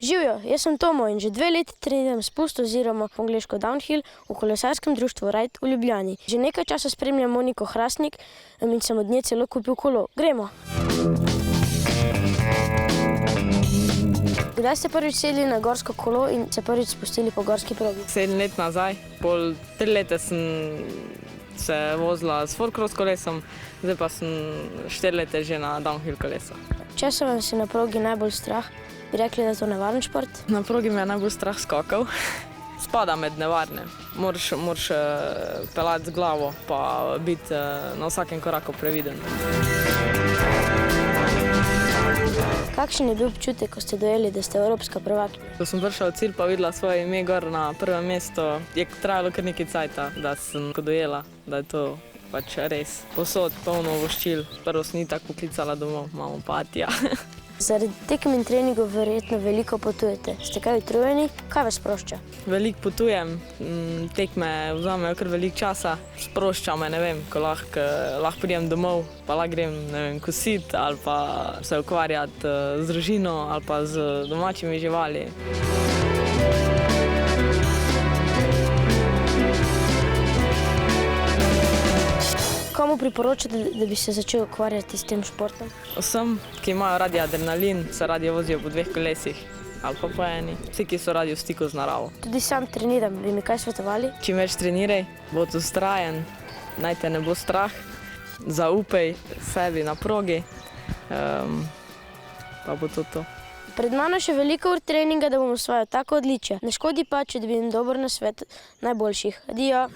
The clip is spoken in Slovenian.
Živjo, jaz sem Tomo in že 2 leti treniram spust oziroma po angleško downhill v kolesarskem društvu Ride v Ljubljani. Že nekaj časa spremljam Moniko Hrastnik in sem od nje celo kupil kolo. Gremo! Kdaj ste prvič sedli na gorsko kolo in se prvič spustili po gorski progi? 7 let nazaj, pol 3 leta sem se vozila s four-cross kolesom, zdaj pa sem 4 leta že na downhill kolesu. Če se vam si na progi najbolj strah, bi rekli, da je to nevaren šport? Na progi me je najbolj strah skokov. Spada med nevarne. Moraš pelati z glavo pa biti na vsakem koraku previden. Kakšen je bil občutek, ko ste dojeli, da ste evropska prvakinja? Ko sem prišla v cilj pa videla svoje ime gor na prvem mestu, je trajalo kar nekaj cajta, da sem dojela, da je to pač res. Povsod polno voščil. Prvo sem ni tako poklicala domov, imamo patija. Zaradi tekem in treningov verjetno veliko potujete. Ste kaj utrujeni? Kaj vas sprošča? Veliko potujem, tekme vzamejo kar veliko časa. Sprošča me, ne vem, ko lahko pridem domov, pa lahko grem, ne vem, kosit ali pa se ukvarjati z družino ali pa z domačimi živali. Komu priporočate, da bi se začel ukvarjati s tem športom? Vsem, ki imajo radi adrenalin, se radi vozijo po 2 kolesih ali pa po eni. Vsi, ki so radi v stiku z naravo. Tudi sam treniram, bi mi kaj svetovali? Čim več treniraj, bo vztrajen, naj te ne bo strah, zaupaj sebi na progi, pa bo to. Pred mano še veliko ur treninga, da bom osvojil tako odličje. Ne škodi pa, če dobim dober nasvet najboljših. Adijo!